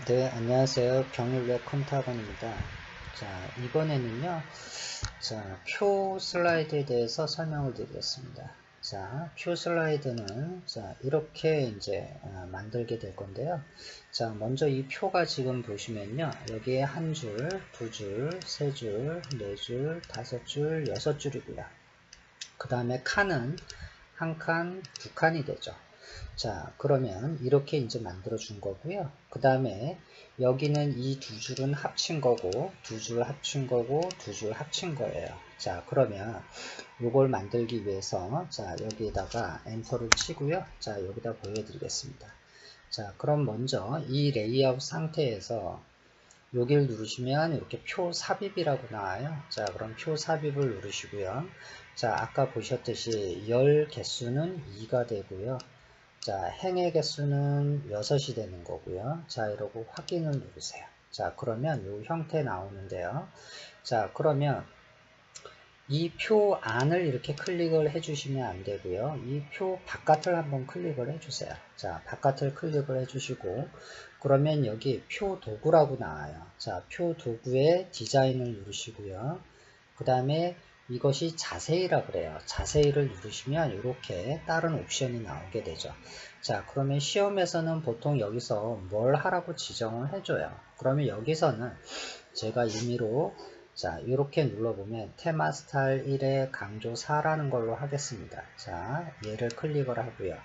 네, 안녕하세요. 병일웹 컴퓨터학원입니다. 자, 이번에는요, 표 슬라이드에 대해서 설명을 드리겠습니다. 자, 표 슬라이드는, 이렇게 이제 만들게 될 건데요. 자, 먼저 이 표가 지금 보시면요, 여기에 한 줄, 두 줄, 세 줄, 네 줄, 다섯 줄, 여섯 줄이고요. 그 다음에 칸은 한 칸, 두 칸이 되죠. 자, 그러면 이렇게 이제 만들어 준 거고요. 그 다음에 여기는 이 두 줄은 합친 거고, 두 줄 합친 거고, 두 줄 합친 거예요. 자, 그러면 이걸 만들기 위해서, 자, 여기에다가 엔터를 치고요. 자, 여기다 보여드리겠습니다. 자, 그럼 먼저 이 레이아웃 상태에서 여기를 누르시면 이렇게 표 삽입이라고 나와요. 자, 그럼 표 삽입을 누르시고요. 자, 아까 보셨듯이 열 개수는 2가 되고요. 자, 행의 개수는 6이 되는 거고요. 자, 이러고 확인을 누르세요. 자, 그러면 이 형태 나오는데요. 자, 그러면 이 표 안을 이렇게 클릭을 해주시면 안 되고요. 이 표 바깥을 한번 클릭을 해주세요. 자, 바깥을 클릭을 해주시고, 그러면 여기 표 도구라고 나와요. 자, 표 도구의 디자인을 누르시고요. 그 다음에 이것이 자세히라 그래요. 자세히를 누르시면 이렇게 다른 옵션이 나오게 되죠. 자, 그러면 시험에서는 보통 여기서 뭘 하라고 지정을 해줘요. 그러면 여기서는 제가 임의로 자, 이렇게 눌러보면 테마 스타일 1의 강조 4라는 걸로 하겠습니다. 자, 얘를 클릭을 하고요.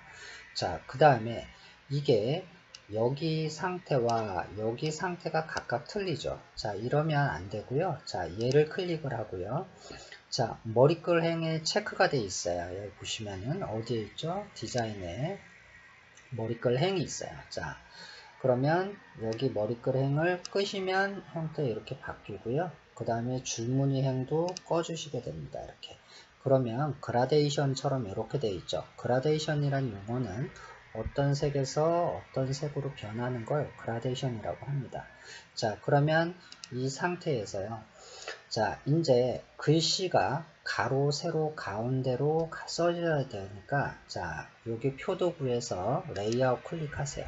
자, 그 다음에 이게 여기 상태와 여기 상태가 각각 틀리죠. 자, 이러면 안 되고요. 자, 얘를 클릭을 하고요. 자, 머리끌 행에 체크가 되어 있어요. 여기 보시면은 어디에 있죠? 디자인에 머리끌 행이 있어요. 자, 그러면 여기 머리끌 행을 끄시면 형태 이렇게 바뀌고요. 그 다음에 줄무늬 행도 꺼주시게 됩니다. 이렇게. 그러면 그라데이션처럼 이렇게 되어 있죠. 그라데이션이란 용어는 어떤 색에서 어떤 색으로 변하는 걸 그라데이션이라고 합니다. 자, 그러면 이 상태에서요. 자, 이제 글씨가 가로, 세로, 가운데로 써져야 되니까, 자, 여기 표도구에서 레이아웃 클릭하세요.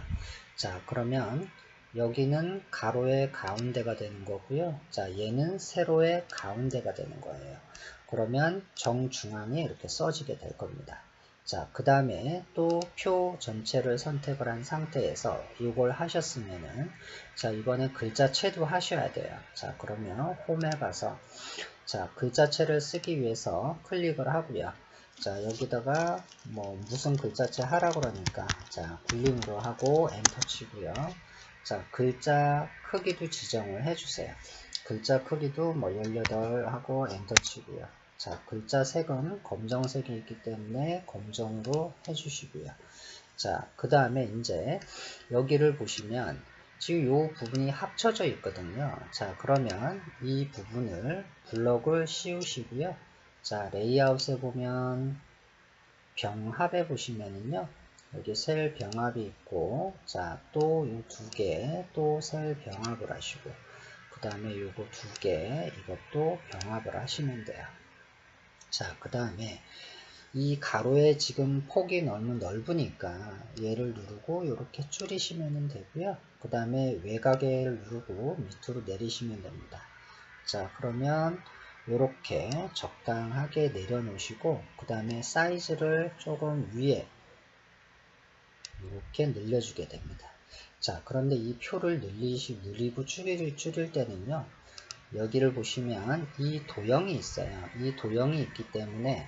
자, 그러면 여기는 가로의 가운데가 되는 거고요. 자, 얘는 세로의 가운데가 되는 거예요. 그러면 정중앙에 이렇게 써지게 될 겁니다. 자, 그 다음에 또 표 전체를 선택을 한 상태에서 이걸 하셨으면은, 자, 이번에 글자체도 하셔야 돼요. 자, 그러면 홈에 가서, 자, 글자체를 쓰기 위해서 클릭을 하고요. 자, 여기다가 뭐 무슨 글자체 하라고 그러니까, 자, 굴림으로 하고 엔터 치고요. 자, 글자 크기도 지정을 해주세요. 글자 크기도 뭐 18 하고 엔터 치고요. 자, 글자 색은 검정색이 있기 때문에 검정으로 해주시고요. 자, 그 다음에 이제 여기를 보시면 지금 이 부분이 합쳐져 있거든요. 자, 그러면 이 부분을 블럭을 씌우시고요. 자, 레이아웃에 보면 병합에 보시면은요. 여기 셀 병합이 있고, 자, 또 이 두 개, 또 셀 병합을 하시고, 그 다음에 요거 두 개, 이것도 병합을 하시면 돼요. 자, 그 다음에 이 가로에 지금 폭이 너무 넓으니까 얘를 누르고 이렇게 줄이시면 되고요. 그 다음에 외곽을 누르고 밑으로 내리시면 됩니다. 자, 그러면 이렇게 적당하게 내려놓으시고 그 다음에 사이즈를 조금 위에 이렇게 늘려주게 됩니다. 자, 그런데 이 표를 늘리고 줄일 때는요. 여기를 보시면 이 도형이 있어요. 이 도형이 있기 때문에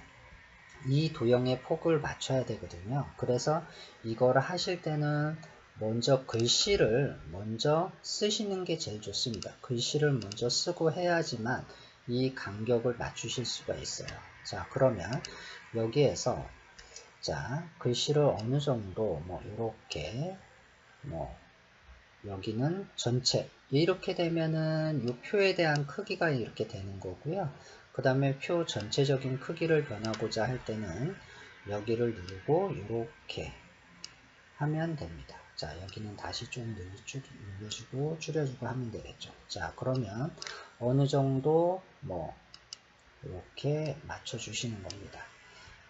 이 도형의 폭을 맞춰야 되거든요. 그래서 이걸 하실 때는 먼저 글씨를 먼저 쓰시는 게 제일 좋습니다. 글씨를 먼저 쓰고 해야지만 이 간격을 맞추실 수가 있어요. 자, 그러면 여기에서 자, 글씨를 어느 정도 뭐 이렇게 뭐 여기는 전체 이렇게 되면은 이 표에 대한 크기가 이렇게 되는 거고요. 그 다음에 표 전체적인 크기를 변하고자 할 때는 여기를 누르고 이렇게 하면 됩니다. 자, 여기는 다시 좀 눌러주고 줄여주고 하면 되겠죠. 자, 그러면 어느 정도 뭐 이렇게 맞춰 주시는 겁니다.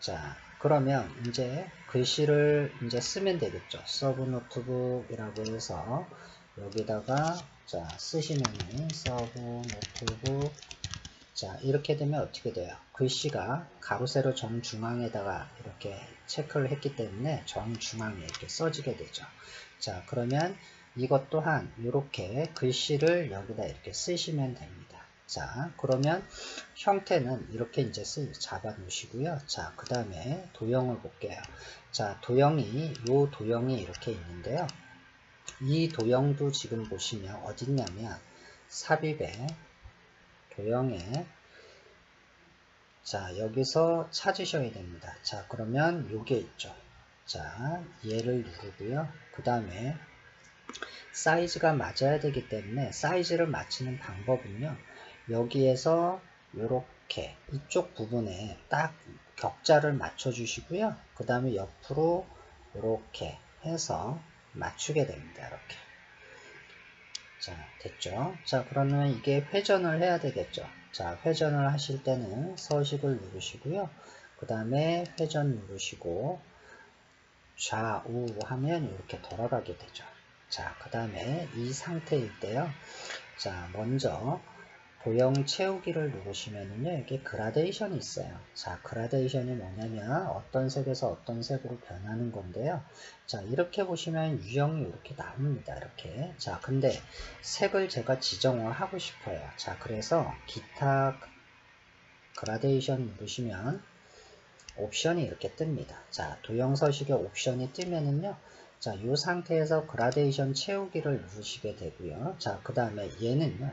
자, 그러면 이제 글씨를 이제 쓰면 되겠죠. 서브 노트북이라고 해서 여기다가 자 쓰시면은 서브 노트북 자 이렇게 되면 어떻게 돼요? 글씨가 가로 세로 정중앙에다가 이렇게 체크를 했기 때문에 정중앙에 이렇게 써지게 되죠. 자 그러면 이것 또한 이렇게 글씨를 여기다 이렇게 쓰시면 됩니다. 자 그러면 형태는 이렇게 이제 잡아 놓으시고요. 자 그 다음에 도형을 볼게요. 자 도형이 요 도형이 이렇게 있는데요. 이 도형도 지금 보시면 어딨냐면 삽입에 도형에 자 여기서 찾으셔야 됩니다. 자 그러면 요게 있죠. 자 얘를 누르고요. 그 다음에 사이즈가 맞아야 되기 때문에 사이즈를 맞추는 방법은요. 여기에서 요렇게 이쪽 부분에 딱 격자를 맞춰 주시고요. 그 다음에 옆으로 이렇게 해서 맞추게 됩니다. 이렇게. 자 됐죠. 자 그러면 이게 회전을 해야 되겠죠. 자 회전을 하실 때는 서식을 누르시고요. 그 다음에 회전 누르시고 좌우 하면 이렇게 돌아가게 되죠. 자 그 다음에 이 상태일 때요. 자 먼저 도형 채우기를 누르시면은요, 이게 그라데이션이 있어요. 자, 그라데이션이 뭐냐면 어떤 색에서 어떤 색으로 변하는 건데요. 자, 이렇게 보시면 유형이 이렇게 나옵니다. 이렇게. 자, 근데 색을 제가 지정을 하고 싶어요. 자, 그래서 기타 그라데이션 누르시면 옵션이 이렇게 뜹니다. 자, 도형 서식에 옵션이 뜨면은요, 자, 이 상태에서 그라데이션 채우기를 누르시게 되고요. 자, 그 다음에 얘는요,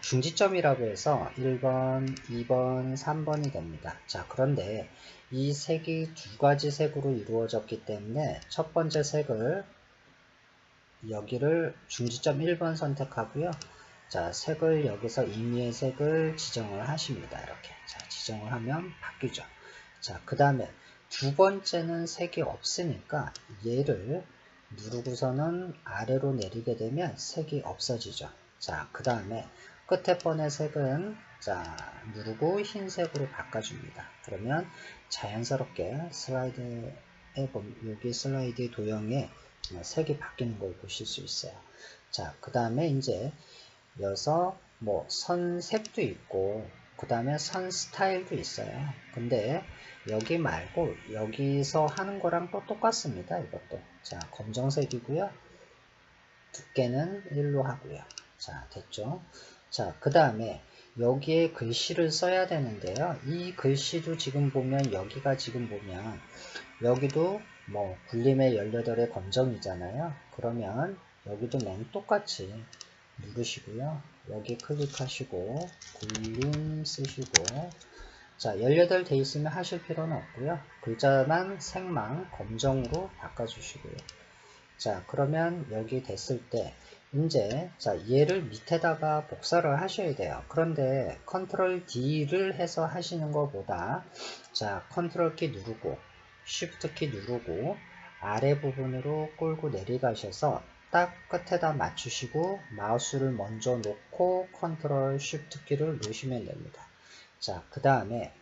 중지점이라고 해서 1번, 2번, 3번이 됩니다. 자, 그런데 이 색이 두 가지 색으로 이루어졌기 때문에 첫 번째 색을 여기를 중지점 1번 선택하고요. 자, 색을 여기서 임의의 색을 지정을 하십니다. 이렇게. 자, 지정을 하면 바뀌죠. 자, 그 다음에 두 번째는 색이 없으니까 얘를 누르고서는 아래로 내리게 되면 색이 없어지죠. 자, 그 다음에 끝에 번의 색은 자 누르고 흰색으로 바꿔줍니다. 그러면 자연스럽게 슬라이드에 여기 슬라이드 도형에 색이 바뀌는 걸 보실 수 있어요. 자, 그 다음에 이제 여기서 뭐 선색도 있고 그 다음에 선 스타일도 있어요. 근데 여기 말고 여기서 하는 거랑 또 똑같습니다. 이것도. 자, 검정색이고요. 두께는 1로 하고요. 자, 됐죠? 자, 그 다음에 여기에 글씨를 써야 되는데요. 이 글씨도 지금 보면 여기가 지금 보면 여기도 뭐 굴림의 18의 검정이잖아요. 그러면 여기도 맨 똑같이 누르시고요. 여기 클릭하시고 굴림 쓰시고 자 18 돼 있으면 하실 필요는 없고요. 글자만 색만 검정으로 바꿔주시고요. 자 그러면 여기 됐을 때 이제 자 얘를 밑에다가 복사를 하셔야 돼요. 그런데 컨트롤 D를 해서 하시는 것보다 자 컨트롤 키 누르고 쉬프트 키 누르고 아래 부분으로 끌고 내려가셔서 딱 끝에다 맞추시고 마우스를 먼저 놓고 컨트롤 쉬프트 키를 누르시면 됩니다. 자 그 다음에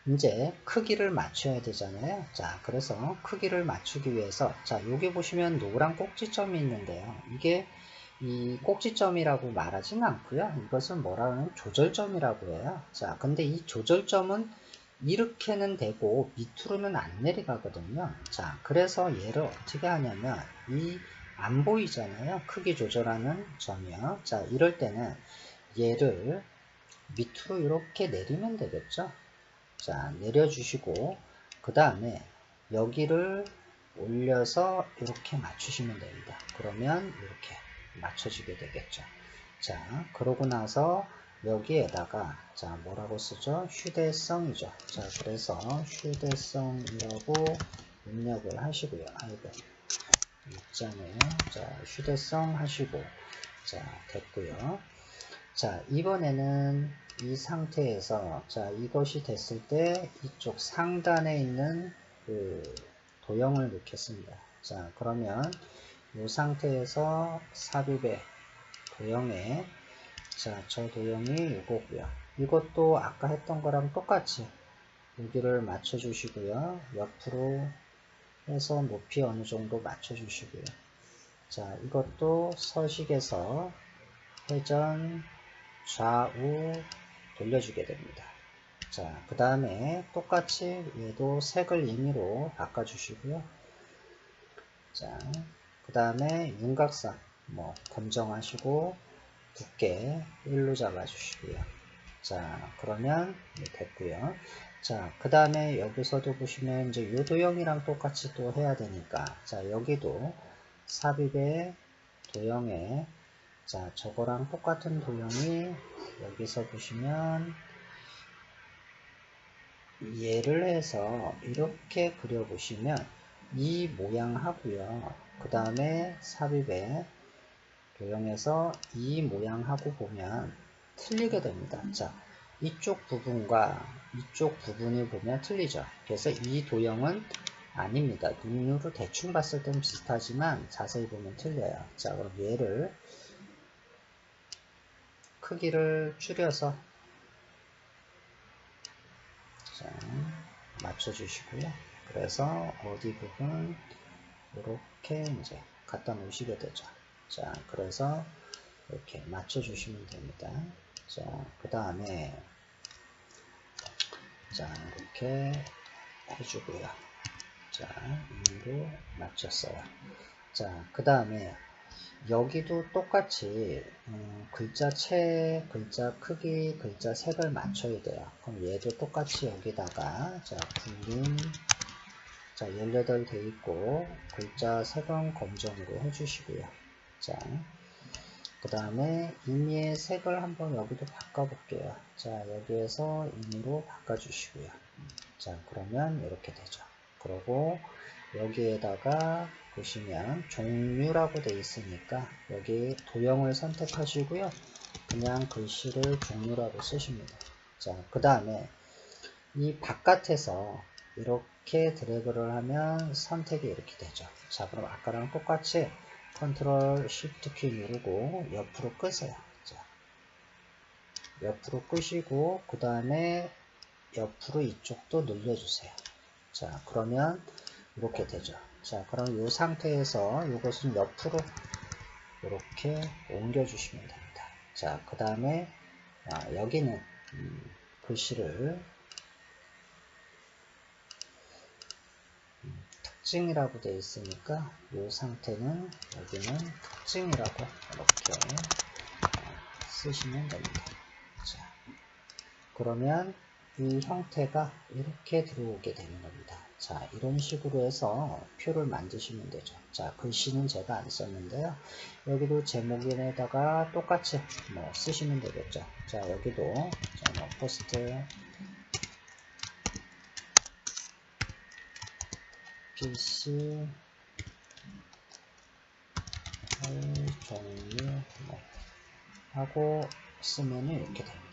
이제 크기를 맞춰야 되잖아요. 자, 그래서 크기를 맞추기 위해서 자, 여기 보시면 노란 꼭지점이 있는데요. 이게 이 꼭지점이라고 말하지는 않고요. 이것은 뭐라 하면 조절점이라고 해요. 자, 근데 이 조절점은 이렇게는 되고 밑으로는 안 내려가거든요. 자, 그래서 얘를 어떻게 하냐면 이 안 보이잖아요. 크기 조절하는 점이요. 자, 이럴 때는 얘를 밑으로 이렇게 내리면 되겠죠. 자, 내려주시고 그 다음에 여기를 올려서 이렇게 맞추시면 됩니다. 그러면 이렇게 맞춰지게 되겠죠. 자, 그러고 나서 여기에다가 자, 뭐라고 쓰죠? 휴대성이죠. 자, 그래서 휴대성이라고 입력을 하시고요. 아이고, 있잖아요. 자, 휴대성 하시고 자, 됐고요. 자, 이번에는 이 상태에서 자, 이것이 됐을 때 이쪽 상단에 있는 그 도형을 넣겠습니다. 자, 그러면 이 상태에서 삽입의 도형에 자, 저 도형이 이거고요. 이것도 아까 했던 거랑 똑같이 여기를 맞춰 주시고요. 옆으로 해서 높이 어느 정도 맞춰 주시고요. 자, 이것도 서식에서 회전, 좌우 돌려주게 됩니다. 자, 그 다음에 똑같이 얘도 색을 임의로 바꿔주시고요. 자, 그 다음에 윤곽선 뭐 검정하시고 두께 1로 잡아주시고요. 자, 그러면 됐고요. 자, 그 다음에 여기서도 보시면 이제 요 도형이랑 똑같이 또 해야 되니까, 자, 여기도 삽입의 도형에, 자, 저거랑 똑같은 도형이 여기서 보시면 얘를 해서 이렇게 그려보시면 이 모양 하고요. 그 다음에 삽입의 도형에서 이 모양하고 보면 틀리게 됩니다. 자, 이쪽 부분과 이쪽 부분을 보면 틀리죠. 그래서 이 도형은 아닙니다. 눈으로 대충 봤을 때는 비슷하지만 자세히 보면 틀려요. 자, 그럼 얘를 크기를 줄여서 자, 맞춰주시고요. 그래서 어디 부분 이렇게 이제 갖다 놓으시게 되죠. 자, 그래서 이렇게 맞춰주시면 됩니다. 자, 그 다음에 자, 이렇게 해주고요. 자, 이로 맞췄어요. 자, 그 다음에 여기도 똑같이 글자체, 글자 크기, 글자 색을 맞춰야 돼요. 그럼 얘도 똑같이 여기다가 자, 굵은 자, 18 돼 있고 글자 색은 검정으로 해주시고요. 자, 그 다음에 임의의 색을 한번 여기도 바꿔볼게요. 자, 여기에서 임의로 바꿔주시고요. 자, 그러면 이렇게 되죠. 그리고 여기에다가 보시면 종류라고 되어 있으니까 여기 도형을 선택하시고요. 그냥 글씨를 종류라고 쓰십니다. 자, 그 다음에 이 바깥에서 이렇게 드래그를 하면 선택이 이렇게 되죠. 자, 그럼 아까랑 똑같이 컨트롤 쉬프트 키 누르고 옆으로 끄세요. 자, 옆으로 끄시고 그 다음에 옆으로 이쪽도 늘려주세요. 자, 그러면 이렇게 되죠. 자, 그럼 이 상태에서 이것은 옆으로 이렇게 옮겨주시면 됩니다. 자, 그 다음에 여기는 글씨를 특징이라고 되어 있으니까 이 상태는 여기는 특징이라고 이렇게 쓰시면 됩니다. 자, 그러면 이 형태가 이렇게 들어오게 되는 겁니다. 자, 이런 식으로 해서 표를 만드시면 되죠. 자, 글씨는 제가 안 썼는데요. 여기도 제목에다가 똑같이 뭐 쓰시면 되겠죠. 자, 여기도 자, 뭐 포스트 PC 종류 뭐 하고 쓰면 이렇게 됩니다.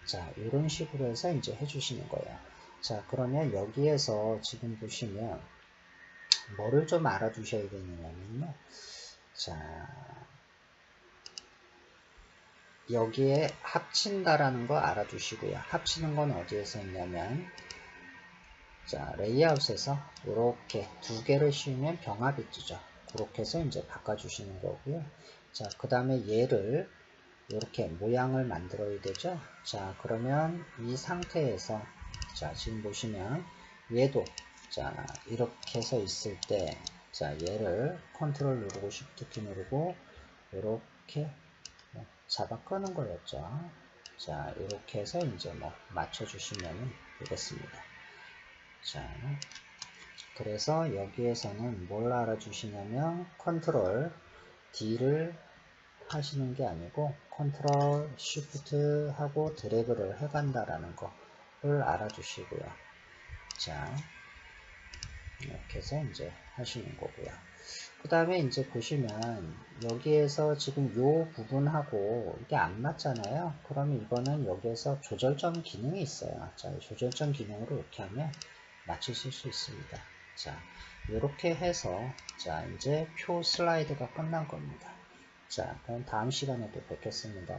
자, 이런 식으로 해서 이제 해주시는 거예요. 자, 그러면 여기에서 지금 보시면 뭐를 좀 알아두셔야 되느냐면요. 자, 여기에 합친다라는 거 알아두시고요. 합치는 건 어디에서 있냐면 자, 레이아웃에서 이렇게 두 개를 씌우면 병합이 뜨죠. 그렇게 해서 이제 바꿔주시는 거고요. 자, 그 다음에 얘를 이렇게 모양을 만들어야 되죠. 자, 그러면 이 상태에서 자, 지금 보시면 얘도 자, 이렇게 해서 있을 때 자, 얘를 컨트롤 누르고 쉬프트 키 누르고 이렇게 잡아 끄는 거였죠. 자, 이렇게 해서 이제 뭐 맞춰 주시면 되겠습니다. 자, 그래서 여기에서는 뭘 알아주시냐면 컨트롤 D를 하시는 게 아니고 컨트롤 쉬프트 하고 드래그를 해간다라는 거를 알아주시고요. 자, 이렇게 해서 이제 하시는 거고요. 그 다음에 이제 보시면 여기에서 지금 요 부분하고 이게 안 맞잖아요. 그러면 이거는 여기에서 조절점 기능이 있어요. 자, 조절점 기능으로 이렇게 하면 맞추실 수 있습니다. 자, 이렇게 해서 자, 이제 표 슬라이드가 끝난 겁니다. 자, 그럼 다음 시간에 또 뵙겠습니다.